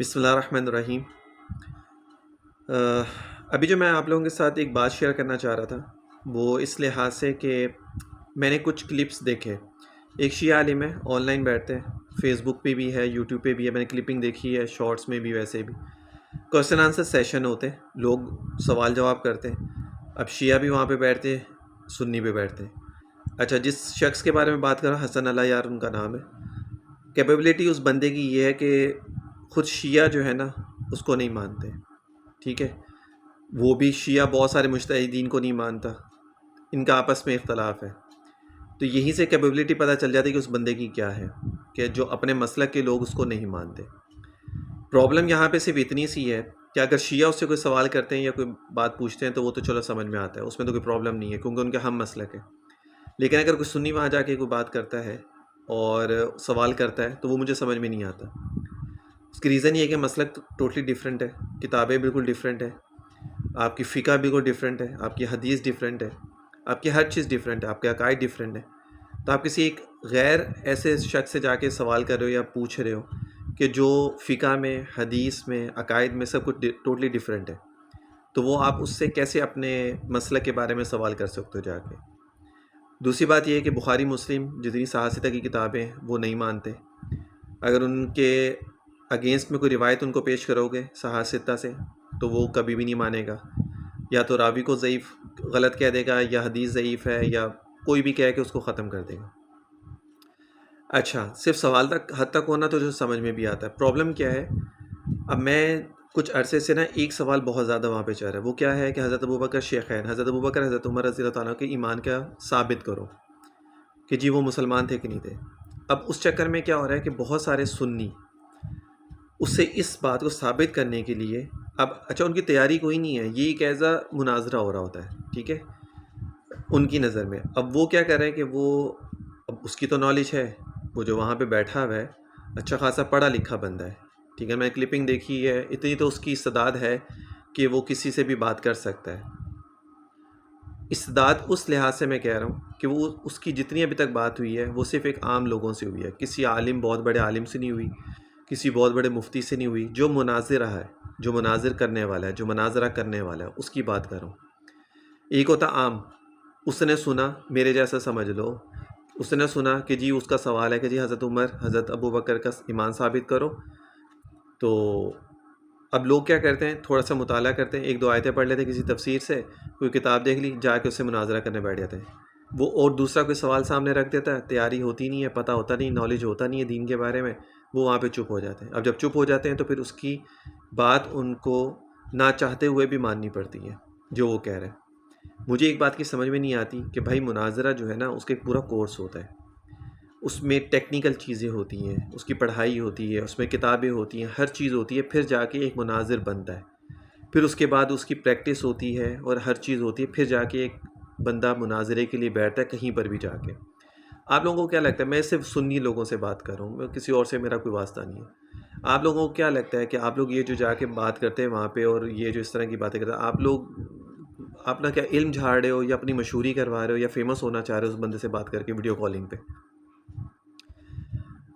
بسم اللہ الرحمن الرحیم۔ ابھی جو میں آپ لوگوں کے ساتھ ایک بات شیئر کرنا چاہ رہا تھا وہ اس لحاظ سے کہ میں نے کچھ کلپس دیکھے۔ ایک شیعہ عالم ہے، آن لائن بیٹھتے ہیں، فیس بک پہ بھی ہے، یوٹیوب پہ بھی ہے، میں نے کلپنگ دیکھی ہے، شارٹس میں بھی، ویسے بھی کوشچن آنسر سیشن ہوتے ہیں، لوگ سوال جواب کرتے ہیں۔ اب شیعہ بھی وہاں پہ بیٹھتے ہیں، سنی پہ بیٹھتے ہیں۔ اچھا، جس شخص کے بارے میں بات کر رہا ہوں، حسن اللہ یار ان کا نام ہے۔ کیپیبلٹی اس بندے کی یہ ہے کہ خود شیعہ جو ہے نا اس کو نہیں مانتے، ٹھیک ہے؟ وہ بھی شیعہ بہت سارے مجتہدین کو نہیں مانتا، ان کا آپس میں اختلاف ہے۔ تو یہیں سے کیپیبلٹی پتہ چل جاتی ہے کہ اس بندے کی کیا ہے، کہ جو اپنے مسلک کے لوگ اس کو نہیں مانتے۔ پرابلم یہاں پہ صرف اتنی سی ہے کہ اگر شیعہ اس سے کوئی سوال کرتے ہیں یا کوئی بات پوچھتے ہیں تو وہ تو چلو سمجھ میں آتا ہے، اس میں تو کوئی پرابلم نہیں ہے کیونکہ ان کے ہم مسلک ہے۔ لیکن اگر کوئی سنی وہاں جا کے کوئی بات کرتا ہے اور سوال کرتا ہے تو وہ مجھے سمجھ میں نہیں آتا۔ اس کی ریزن یہ ہے کہ مسلک ٹوٹلی ڈیفرنٹ ہے، کتابیں بالکل ڈیفرنٹ ہے، آپ کی فقہ بالکل ڈیفرنٹ ہے، آپ کی حدیث ڈیفرنٹ ہے، آپ کی ہر چیز ڈیفرنٹ ہے، آپ کے عقائد ڈیفرنٹ ہے۔ تو آپ کسی ایک غیر ایسے شخص سے جا کے سوال کر رہے ہو یا پوچھ رہے ہو کہ جو فقہ میں، حدیث میں، عقائد میں سب کچھ ٹوٹلی ڈیفرنٹ ہے، تو وہ آپ اس سے کیسے اپنے مسلک کے بارے میں سوال کر سکتے ہو جا کے؟ دوسری بات یہ ہے کہ بخاری مسلم جتنی صحاح کی کتابیں وہ نہیں مانتے۔ اگر ان کے اگینسٹ میں کوئی روایت ان کو پیش کرو گے صحاح سے تو وہ کبھی بھی نہیں مانے گا، یا تو راوی کو ضعیف غلط کہہ دے گا، یا حدیث ضعیف ہے، یا کوئی بھی کہہ کے اس کو ختم کر دے گا۔ اچھا، صرف سوال تک حد تک ہونا تو جو سمجھ میں بھی آتا ہے۔ پرابلم کیا ہے، اب میں کچھ عرصے سے نا ایک سوال بہت زیادہ وہاں پہ چل رہا ہے، وہ کیا ہے کہ حضرت ابوبکر شیخین، حضرت ابوبکر حضرت عمر رضی اللہ تعالیٰ کے ایمان کا ثابت کرو کہ جی وہ مسلمان تھے کہ نہیں تھے۔ اب اس چکر میں کیا ہو رہا ہے کہ بہت سارے سنی اس سے اس بات کو ثابت کرنے کے لیے اب اچھا ان کی تیاری کوئی نہیں ہے، یہ ایک ایسا مناظرہ ہو رہا ہوتا ہے، ٹھیک ہے، ان کی نظر میں۔ اب وہ کیا کر رہے ہیں کہ وہ اب اس کی تو نالج ہے، وہ جو وہاں پہ بیٹھا ہوا ہے اچھا خاصا پڑھا لکھا بندہ ہے، ٹھیک ہے، میں نے کلپنگ دیکھی ہے، اتنی تو اس کی استعداد ہے کہ وہ کسی سے بھی بات کر سکتا ہے۔ استعداد اس لحاظ سے میں کہہ رہا ہوں کہ وہ اس کی جتنی ابھی تک بات ہوئی ہے وہ صرف ایک عام لوگوں سے ہوئی ہے، کسی عالم بہت بڑے عالم سے نہیں ہوئی، کسی بہت بڑے مفتی سے نہیں ہوئی، جو مناظرہ ہے، جو مناظر کرنے والا ہے، جو مناظرہ کرنے والا ہے، اس کی بات کر رہا ہوں۔ ایک ہوتا عام، اس نے سنا، میرے جیسا سمجھ لو، اس نے سنا کہ جی اس کا سوال ہے کہ جی حضرت عمر حضرت ابوبکر کا ایمان ثابت کرو، تو اب لوگ کیا کرتے ہیں، تھوڑا سا مطالعہ کرتے ہیں، ایک دو آیتیں پڑھ لیتے ہیں کسی تفسیر سے، کوئی کتاب دیکھ لی، جا کے اس سے مناظرہ کرنے بیٹھ جاتے ہیں۔ وہ اور دوسرا کوئی سوال سامنے رکھ دیتا ہے، تیاری ہوتی نہیں ہے، پتہ ہوتا نہیں، نالج ہوتا نہیں ہے دین کے بارے میں، وہ وہاں پہ چپ ہو جاتے ہیں۔ اب جب چپ ہو جاتے ہیں تو پھر اس کی بات ان کو نہ چاہتے ہوئے بھی ماننی پڑتی ہے جو وہ کہہ رہے ہیں۔ مجھے ایک بات کی سمجھ میں نہیں آتی کہ بھائی مناظرہ جو ہے نا اس کا ایک پورا کورس ہوتا ہے، اس میں ٹیکنیکل چیزیں ہوتی ہیں، اس کی پڑھائی ہوتی ہے، اس میں کتابیں ہوتی ہیں، ہر چیز ہوتی ہے، پھر جا کے ایک مناظر بنتا ہے، پھر اس کے بعد اس کی پریکٹس ہوتی ہے اور ہر چیز ہوتی ہے، پھر جا کے ایک بندہ مناظرے کے لیے بیٹھتا ہے کہیں پر بھی جا کے۔ آپ لوگوں کو کیا لگتا ہے، میں صرف سنی لوگوں سے بات کر رہا ہوں، میں کسی اور سے میرا کوئی واسطہ نہیں ہے، آپ لوگوں کو کیا لگتا ہے کہ آپ لوگ یہ جو جا کے بات کرتے ہیں وہاں پہ اور یہ جو اس طرح کی باتیں کرتے ہیں، آپ لوگ اپنا کیا علم جھاڑ رہے ہو یا اپنی مشہوری کروا رہے ہو یا فیمس ہونا چاہ رہے ہو اس بندے سے بات کر کے ویڈیو کالنگ پہ،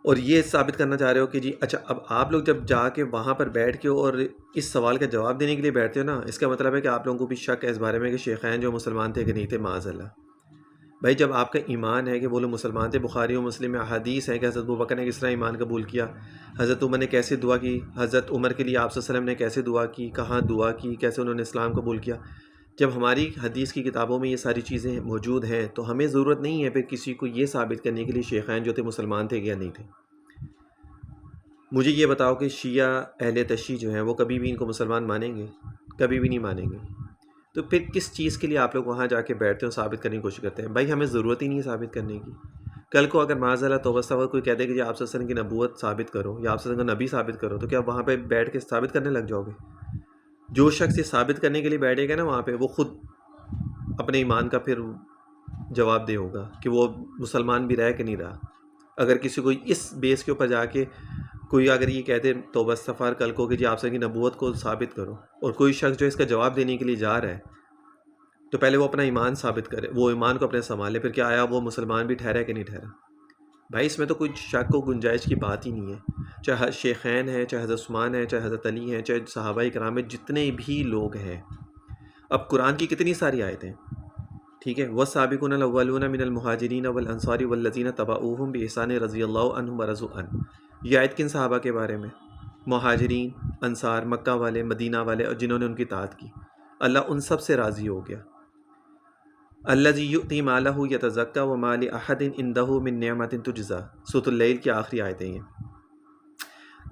اور یہ ثابت کرنا چاہ رہے ہو کہ جی اچھا اب آپ لوگ جب جا کے وہاں پر بیٹھ کے اور اس سوال کا جواب دینے کے لیے بیٹھتے ہو نا، اس کا مطلب ہے کہ آپ لوگوں کو بھی شک ہے اس بارے میں کہ شیخین جو مسلمان تھے کہ نہیں تھے، معاذ اللہ۔ بھائی جب آپ کا ایمان ہے کہ وہ لوگ مسلمان تھے، بخاری و مسلم میں احادیث ہیں کہ حضرت ابوبکر نے کس طرح ایمان قبول کیا، حضرت عمر نے کیسے دعا کی، حضرت عمر کے لیے آپ صلی اللہ علیہ وسلم نے کیسے دعا کی، کہاں دعا کی، کیسے انہوں نے اسلام قبول کیا، جب ہماری حدیث کی کتابوں میں یہ ساری چیزیں موجود ہیں تو ہمیں ضرورت نہیں ہے پھر کسی کو یہ ثابت کرنے کے لیے شیخین جو تھے مسلمان تھے یا نہیں تھے۔ مجھے یہ بتاؤ کہ شیعہ اہل تشیع جو ہیں وہ کبھی بھی ان کو مسلمان مانیں گے؟ کبھی بھی نہیں مانیں گے۔ تو پھر کس چیز کے لیے آپ لوگ وہاں جا کے بیٹھتے ہو، ثابت کرنے کی کوشش کرتے ہیں؟ بھائی ہمیں ضرورت ہی نہیں ہے ثابت کرنے کی۔ کل کو اگر معاذ اللہ توبہ استغفار کوئی کہہ دے کہ جی آپ صلی اللہ علیہ وسلم کی نبوت ثابت کرو یا آپ صلی اللہ علیہ وسلم کا نبی ثابت کرو، تو کیا وہاں پہ بیٹھ کے ثابت کرنے لگ جاؤ گے؟ جو شخص یہ ثابت کرنے کے لیے بیٹھے گا نا وہاں پہ، وہ خود اپنے ایمان کا پھر جواب دے ہوگا کہ وہ مسلمان بھی رہا کہ نہیں رہا۔ اگر کسی کو اس بیس کے اوپر جا کے کوئی اگر یہ کہتے توبہ استغفار کل کو کہ جی آپ سے کی نبوت کو ثابت کرو، اور کوئی شخص جو اس کا جواب دینے کے لیے جا رہا ہے تو پہلے وہ اپنا ایمان ثابت کرے، وہ ایمان کو اپنے سنبھالے، پھر کیا آیا وہ مسلمان بھی ٹھہرا کہ نہیں ٹھہرا۔ بھائی اس میں تو کوئی شک و گنجائش کی بات ہی نہیں ہے، چاہے شیخین ہیں، چاہے حضرت عثمان ہیں، چاہے حضرت علی ہیں، چاہے صحابہ کرام میں جتنے بھی لوگ ہیں. اب قرآن کی کتنی ساری آیتیں، ٹھیک ہے، والسابقون الاولون من المہاجرین والانصار والذین تبعوہم بإحسان رضی اللہ عنہم ورضوا عنہ. یہ آیت کن صحابہ کے بارے میں؟ مہاجرین، انصار، مکہ والے، مدینہ والے، اور جنہوں نے ان کی اطاعت کی، اللہ ان سب سے راضی ہو گیا. الذی یؤتی مالہ یتزکی وما لأحد عندہ من نعمت تجزی، سورۃ اللیل کی آخری آیتیں ہیں.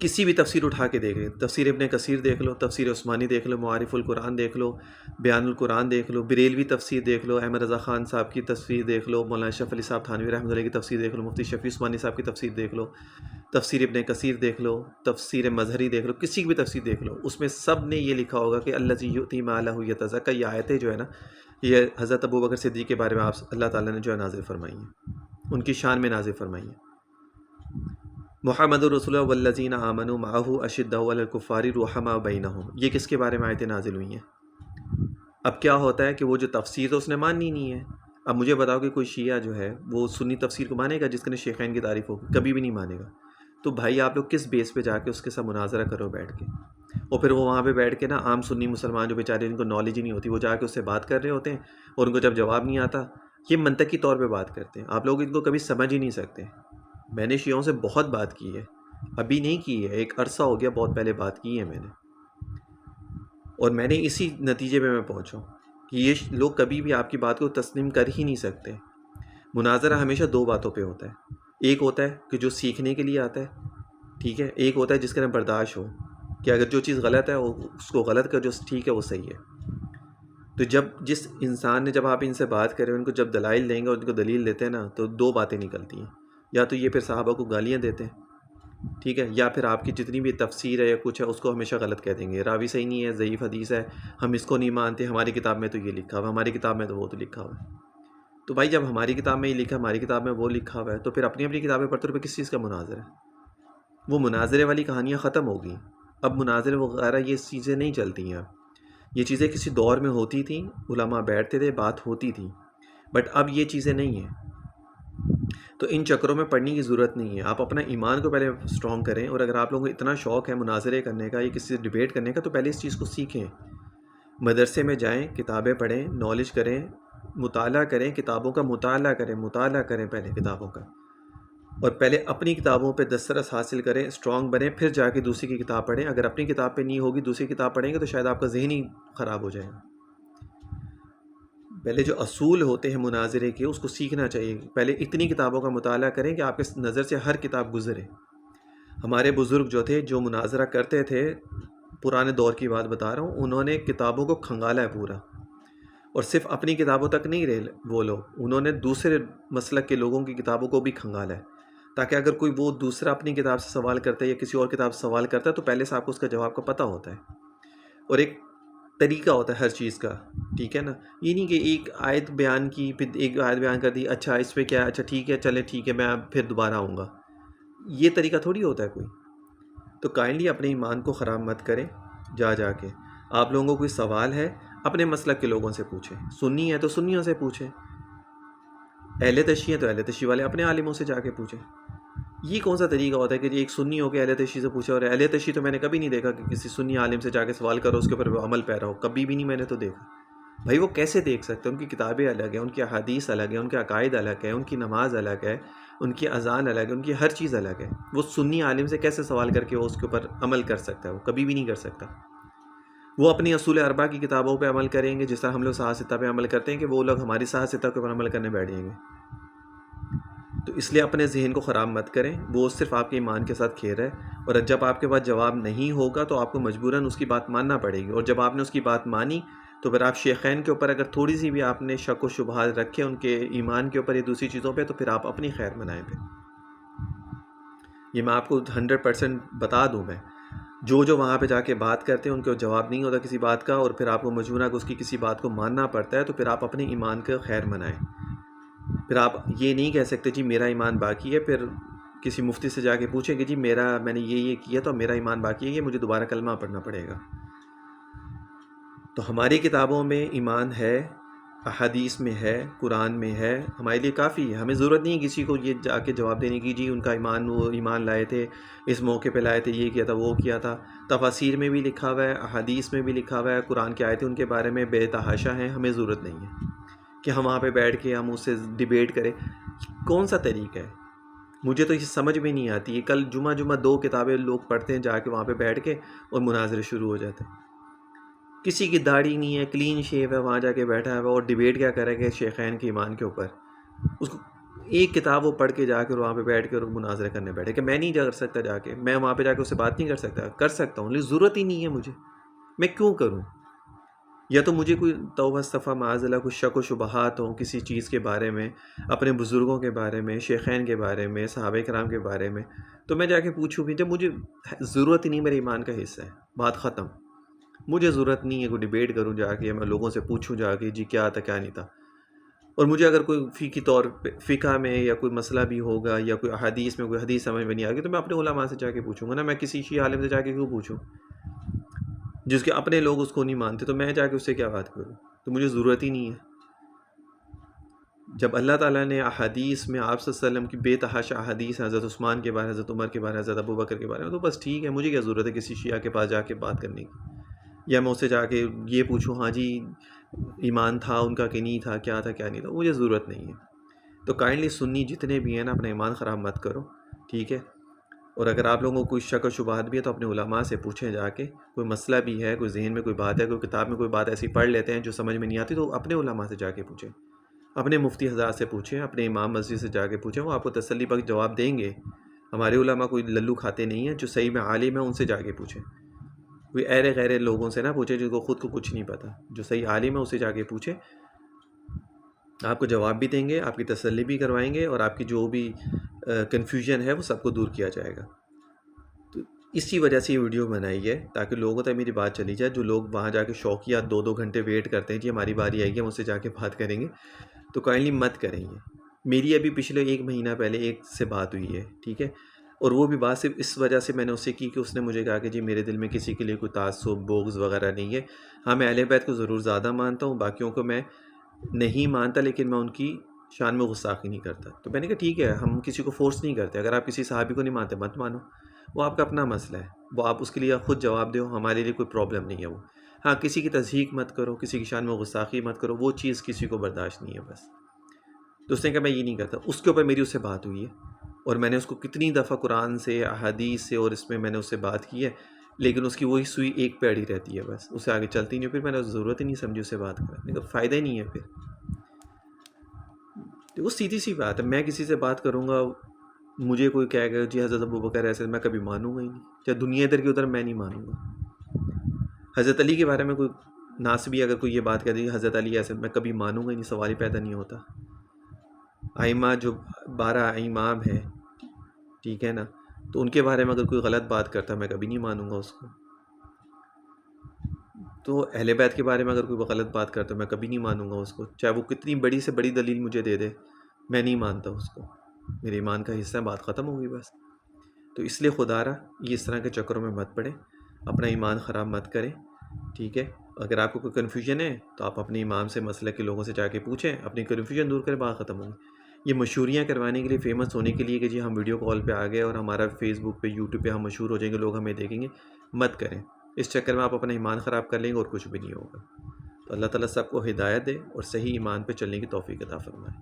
کسی بھی تفسیر اٹھا کے دیکھ لیں، تفسیر ابن کثیر دیکھ لو، تفسیر عثمانی دیکھ لو، معارف القرآن دیکھ لو، بیان القرآن دیکھ لو، بریلوی تفسیر دیکھ لو، احمد رضا خان صاحب کی تفسیر دیکھ لو، مولانا اشرف علی صاحب تھانوی رحمۃ اللہ کی تفسیر دیکھ لو، مفتی شفیع عثمانی صاحب کی تفسیر دیکھ لو، تفسیر ابن کثیر دیکھ لو، تفسیر مظہری دیکھ لو، کسی کی بھی تفسیر دیکھ لو، اس میں سب نے یہ لکھا ہوگا کہ الذی یؤتی مالہ یتزکی. یہ آیتیں جو ہے نا، یہ حضرت ابو بکر صدیق کے بارے میں آپ اللہ تعالیٰ نے جو ہے نازل فرمائی ہیں، ان کی شان میں نازل فرمائی ہیں. محمد الرسول والذین آمنوا معہ اشداء علی الکفار رحماء بینہم. یہ کس کے بارے میں آیتیں نازل ہوئی ہیں؟ اب کیا ہوتا ہے کہ وہ جو تفسیر تو اس نے ماننی نہیں ہے. اب مجھے بتاؤ کہ کوئی شیعہ جو ہے وہ سنی تفسیر کو مانے گا جس کے شیخین کی تعریف ہوگی؟ کبھی بھی نہیں مانے گا. تو بھائی آپ لوگ کس بیس پہ جا کے اس کے ساتھ مناظرہ کرو بیٹھ کے، اور پھر وہ وہاں پہ بیٹھ کے نا عام سنی مسلمان جو بیچارے جن کو نالج ہی نہیں ہوتی، وہ جا کے اس سے بات کر رہے ہوتے ہیں، اور ان کو جب جواب نہیں آتا یہ منطقی طور پہ بات کرتے ہیں. آپ لوگ ان کو کبھی سمجھ ہی نہیں سکتے. میں نے شیعوں سے بہت بات کی ہے، ابھی نہیں کی ہے، ایک عرصہ ہو گیا بہت پہلے بات کی ہے میں نے، اور میں نے اسی نتیجے پہ میں پہنچا ہوں کہ یہ لوگ کبھی بھی آپ کی بات کو تسلیم کر ہی نہیں سکتے. مناظرہ ہمیشہ دو باتوں پہ ہوتا ہے. ایک ہوتا ہے کہ جو سیکھنے کے لیے آتا ہے، ٹھیک ہے، ایک ہوتا ہے جس کے اندر برداشت ہو کہ اگر جو چیز غلط ہے اس کو غلط کر، جو ٹھیک ہے وہ صحیح ہے. تو جس انسان نے، جب آپ ان سے بات کریں، ان کو جب دلائل دیں گے اور ان کو دلیل دیتے ہیں نا، تو دو باتیں نکلتی ہیں. یا تو یہ پھر صحابہ کو گالیاں دیتے ہیں، ٹھیک ہے، یا پھر آپ کی جتنی بھی تفسیر ہے یا کچھ ہے اس کو ہمیشہ غلط کہہ دیں گے، راوی صحیح نہیں ہے، ضعیف حدیث ہے، ہم اس کو نہیں مانتے، ہماری کتاب میں تو یہ لکھا ہوا ہے، ہماری کتاب میں تو وہ تو لکھا ہوا ہے. تو بھائی جب ہماری کتاب میں یہ لکھا، ہماری کتاب میں وہ لکھا ہوا ہے، تو پھر اپنی اپنی کتابیں پڑھتے ہوئے کس چیز کا مناظر ہے؟ وہ مناظرے والی کہانیاں ختم ہو گئیں. اب مناظرے وغیرہ یہ چیزیں نہیں چلتی ہیں. یہ چیزیں کسی دور میں ہوتی تھیں، علماء بیٹھتے تھے، بات ہوتی تھی، بٹ اب یہ چیزیں نہیں ہیں. تو ان چکروں میں پڑھنے کی ضرورت نہیں ہے. آپ اپنا ایمان کو پہلے سٹرونگ کریں، اور اگر آپ لوگوں کو اتنا شوق ہے مناظرے کرنے کا یا کسی سے ڈیبیٹ کرنے کا، تو پہلے اس چیز کو سیکھیں. مدرسے میں جائیں، کتابیں پڑھیں، نالج کریں، مطالعہ کریں، کتابوں کا مطالعہ کریں پہلے کتابوں کا، اور پہلے اپنی کتابوں پہ دسترس حاصل کریں، اسٹرانگ بنیں، پھر جا کے دوسری کی کتاب پڑھیں. اگر اپنی کتاب پہ نہیں ہوگی، دوسری کتاب پڑھیں گے تو شاید آپ کا ذہن ہی خراب ہو جائے گا. پہلے جو اصول ہوتے ہیں مناظرے کے اس کو سیکھنا چاہیے. پہلے اتنی کتابوں کا مطالعہ کریں کہ آپ کے نظر سے ہر کتاب گزرے. ہمارے بزرگ جو تھے، جو مناظرہ کرتے تھے، پرانے دور کی بات بتا رہا ہوں، انہوں نے کتابوں کو کھنگالا ہے پورا، اور صرف اپنی کتابوں تک نہیں رہے وہ لوگ، انہوں نے دوسرے مسلک کے لوگوں کی کتابوں کو بھی کھنگالا ہے، تاکہ اگر کوئی وہ دوسرا اپنی کتاب سے سوال کرتا ہے یا کسی اور کتاب سے سوال کرتا ہے تو پہلے سے آپ کو اس کا جواب کا پتہ ہوتا ہے، اور ایک طریقہ ہوتا ہے ہر چیز کا. ٹھیک ہے نا، یہ نہیں کہ ایک آیت بیان کی، پھر ایک آیت بیان کر دی، اچھا اس پہ کیا ہے، اچھا ٹھیک ہے، چلے ٹھیک ہے، میں پھر دوبارہ آؤں گا. یہ طریقہ تھوڑی ہوتا ہے کوئی. تو کائنڈلی اپنے ایمان کو خراب مت کریں. جا کے آپ لوگوں کو کوئی سوال ہے اپنے مسلک کے لوگوں سے پوچھیں. سنی ہے تو سنیوں سے پوچھیں، اہل تشیع ہے تو اہل تشیع والے اپنے عالموں سے جا کے پوچھیں. یہ کون سا طریقہ ہوتا ہے کہ ایک سنی ہو کے اہل تشیع سے پوچھے؟ اور اہل تشیع تو میں نے کبھی نہیں دیکھا کہ کسی سنی عالم سے جا کے سوال کرو اس کے اوپر وہ عمل پیرا ہو، کبھی بھی نہیں میں نے تو دیکھا. بھائی وہ کیسے دیکھ سکتے ہیں؟ ان کی کتابیں الگ ہیں، ان کی احادیث الگ ہیں، ان کے عقائد الگ ہیں، ان کی نماز الگ ہے، ان کی اذان الگ ہے، ان کی ہر چیز الگ ہے. وہ سنی عالم سے کیسے سوال کر کے وہ اس کے اوپر عمل کر سکتا ہے؟ وہ کبھی بھی نہیں کر سکتا. وہ اپنی اصول اربعہ کی کتابوں پہ عمل کریں گے، جس طرح ہم لوگ صحاح ستہ پہ عمل کرتے ہیں، کہ وہ لوگ ہماری صحاح ستہ کے اوپر عمل کرنے بیٹھ جائیں گے. تو اس لیے اپنے ذہن کو خراب مت کریں. وہ صرف آپ کے ایمان کے ساتھ کھیل ہے، اور جب آپ کے پاس جواب نہیں ہوگا تو آپ کو مجبوراً اس کی بات ماننا پڑے گی. اور جب آپ نے اس کی بات مانی تو پھر آپ شیخین کے اوپر اگر تھوڑی سی بھی آپ نے شک و شبہات رکھے ان کے ایمان کے اوپر یا دوسری چیزوں پہ، تو پھر آپ اپنی خیر منائیں. پھر یہ میں آپ کو 100% بتا دوں، میں جو وہاں پہ جا کے بات کرتے ہیں ان کو جواب نہیں ہوتا کسی بات کا، اور پھر آپ کو مجبوراً اس کی کسی بات کو ماننا پڑتا ہے، تو پھر آپ اپنے ایمان کا خیر منائیں. پھر آپ یہ نہیں کہہ سکتے جی میرا ایمان باقی ہے، پھر کسی مفتی سے جا کے پوچھیں کہ جی میں نے یہ کیا تو میرا ایمان باقی ہے، یہ مجھے دوبارہ کلمہ پڑھنا پڑے گا. تو ہماری کتابوں میں ایمان ہے، احادیث میں ہے، قرآن میں ہے، ہمارے لیے کافی ہے. ہمیں ضرورت نہیں ہے کسی کو یہ جا کے جواب دینے کی جی ان کا ایمان، وہ ایمان لائے تھے، اس موقع پہ لائے تھے، یہ کیا تھا، وہ کیا تھا. تفاسیر میں بھی لکھا ہوا ہے، احادیث میں بھی لکھا ہوا ہے، قرآن کی آیتیں ان کے بارے میں بے تحاشا ہیں. ہمیں ضرورت نہیں ہے کہ ہم وہاں پہ بیٹھ کے ہم اس سے ڈیبیٹ کریں. کون سا طریقہ ہے؟ مجھے تو یہ سمجھ میں نہیں آتی ہے. کل جمعہ 2 کتابیں لوگ پڑھتے ہیں جا کے وہاں پہ بیٹھ کے، اور مناظرے شروع ہو جاتے ہیں. کسی کی داڑھی نہیں ہے، کلین شیو ہے، وہاں جا کے بیٹھا ہے اور ڈیبیٹ کیا کرے گا شیخین کے ایمان کے اوپر. اس کو ایک کتاب وہ پڑھ کے جا کے وہاں پہ بیٹھ کے اور مناظرے کرنے بیٹھے کہ میں نہیں جا کر سکتا، جا کے میں وہاں پہ جا کے اس سے بات نہیں کر سکتا. کر سکتا ہوں لیکن ضرورت ہی نہیں ہے مجھے. میں کیوں کروں؟ یا تو مجھے کوئی توبہ استغفار معاذ اللہ کوئی شک و شبہات ہوں کسی چیز کے بارے میں، اپنے بزرگوں کے بارے میں، شیخین کے بارے میں، صحابہ کرام کے بارے میں، تو میں جا کے پوچھوں بھی. جب مجھے ضرورت ہی نہیں، میرے ایمان کا حصہ ہے، بات ختم. مجھے ضرورت نہیں ہے کوئی ڈیبیٹ کروں جا کے، میں لوگوں سے پوچھوں جا کے جی کیا تھا کیا نہیں تھا. اور مجھے اگر کوئی فقہی طور پہ فقہ میں یا کوئی مسئلہ بھی ہوگا یا کوئی احادیث میں کوئی حدیث سمجھ میں نہیں آ گئی تو میں اپنے علماء سے جا کے پوچھوں گا نا. میں کسی شیعہ عالم سے جا کے کیوں پوچھوں جس کے اپنے لوگ اس کو نہیں مانتے؟ تو میں جا کے اس سے کیا بات کروں؟ تو مجھے ضرورت ہی نہیں ہے. جب اللہ تعالیٰ نے احادیث میں آپ صلی اللہ علیہ وسلم کی بے تحاشا احادیث ہیں حضرت عثمان کے بارے، حضرت عمر کے بارے، حضرت ابو بکر کے بارے میں، تو بس ٹھیک ہے. مجھے کیا ضرورت ہے کسی شیعہ کے پاس جا کے بات کرنے کی، یا میں اسے جا کے یہ پوچھوں ہاں جی ایمان تھا ان کا کہ نہیں تھا، کیا تھا کیا نہیں تھا. مجھے ضرورت نہیں ہے. تو کائنڈلی سنی جتنے بھی ہیں نا اپنا ایمان خراب مت کرو، ٹھیک ہے. اور اگر آپ لوگوں کو کوئی شک و شبہات بھی ہے تو اپنے علماء سے پوچھیں جا کے. کوئی مسئلہ بھی ہے، کوئی ذہن میں کوئی بات ہے، کوئی کتاب میں کوئی بات ایسی پڑھ لیتے ہیں جو سمجھ میں نہیں آتی، تو اپنے علماء سے جا کے پوچھیں، اپنے مفتی حضرات سے پوچھیں، اپنے امام مسجد سے جا کے پوچھیں. وہ آپ کو تسلی بخش جواب دیں گے. ہمارے علماء کوئی للو کھاتے نہیں ہیں. جو صحیح میں عالم ہیں ان سے جا کے پوچھیں. کوئی ایرے غیرے لوگوں سے نہ پوچھیں جن کو خود کو کچھ نہیں پتہ. جو صحیح عالم ہے اسے جا کے پوچھیں. آپ کو جواب بھی دیں گے، آپ کی تسلی بھی کروائیں گے، اور آپ کی جو بھی کنفیوژن ہے وہ سب کو دور کیا جائے گا. تو اسی وجہ سے یہ ویڈیو بنائی ہے تاکہ لوگوں تک میری بات چلی جائے. جو لوگ وہاں جا کے شوقیہ 2 گھنٹے ویٹ کرتے ہیں جی ہماری باری آئے گی ہم اس سے جا کے بات کریں گے، تو کائنڈلی مت کریں. میری ابھی پچھلے 1 مہینہ پہلے ایک سے بات ہوئی ہے، ٹھیک ہے. اور وہ بھی بات صرف اس وجہ سے میں نے اس سے کی کہ اس نے مجھے کہا کہ جی میرے دل میں کسی کے لیے کوئی تعصب بغض وغیرہ نہیں ہے. ہاں میں اہل بیت کو ضرور زیادہ مانتا ہوں، باقیوں کو میں نہیں مانتا، لیکن میں ان کی شان میں گستاخی نہیں کرتا. تو میں نے کہا ٹھیک ہے، ہم کسی کو فورس نہیں کرتے. اگر آپ کسی صحابی کو نہیں مانتے مت مانو، وہ آپ کا اپنا مسئلہ ہے، وہ آپ اس کے لیے خود جواب دو. ہمارے لیے کوئی پرابلم نہیں ہے وہ. ہاں کسی کی تضحیق مت کرو، کسی کی شان میں گستاخی مت کرو، وہ چیز کسی کو برداشت نہیں ہے بس. تو اس نے کہا میں یہ نہیں کرتا. اس کے اوپر میری اس سے بات ہوئی ہے، اور میں نے اس کو کتنی دفعہ قرآن سے، احادیث سے، اور اس میں میں نے اس سے بات کی ہے، لیکن اس کی وہی سوئی ایک پیڑ ہی رہتی ہے بس، اس سے آگے چلتی نہیں. پھر میں نے ضرورت ہی نہیں سمجھی اس سے بات کرنے کا، فائدہ ہی نہیں ہے. پھر وہ سیدھی سی بات ہے، میں کسی سے بات کروں گا، مجھے کوئی کہے گا جی حضرت ابوبکر ایسے، میں کبھی مانوں گا ہی نہیں. چاہے دنیا ادھر کی ادھر میں نہیں مانوں گا. حضرت علی کے بارے میں کوئی ناسبی اگر کوئی یہ بات کہہ دی حضرت علی ایسے، میں کبھی مانوں گا ہی نہیں، سوال ہی پیدا نہیں ہوتا. ائمہ جو 12 امام ہیں، ٹھیک ہے نا، تو ان کے بارے میں اگر کوئی غلط بات کرتا ہے میں کبھی نہیں مانوں گا اس کو. تو اہل بیت کے بارے میں اگر کوئی غلط بات کرتا ہے میں کبھی نہیں مانوں گا اس کو، چاہے وہ کتنی بڑی سے بڑی دلیل مجھے دے دے، میں نہیں مانتا اس کو. میرے ایمان کا حصہ ہے، بات ختم ہوگی بس. تو اس لیے خدا را یہ اس طرح کے چکروں میں مت پڑیں، اپنا ایمان خراب مت کریں، ٹھیک ہے. اگر آپ کو کوئی کنفیوژن ہے تو آپ اپنے امام سے، مسئلہ کے لوگوں سے جا کے پوچھیں، اپنی کنفیوژن دور کریں، بات ختم ہوگی. یہ مشہوریاں کروانے کے لیے، فیمس ہونے کے لیے کہ جی ہم ویڈیو کال پہ آ گئے اور ہمارا فیس بک پہ یوٹیوب پہ ہم مشہور ہو جائیں گے، لوگ ہمیں دیکھیں گے، مت کریں. اس چکر میں آپ اپنا ایمان خراب کر لیں گے اور کچھ بھی نہیں ہوگا. تو اللہ تعالیٰ سب کو ہدایت دے اور صحیح ایمان پہ چلنے کی توفیق عطا فرمائے.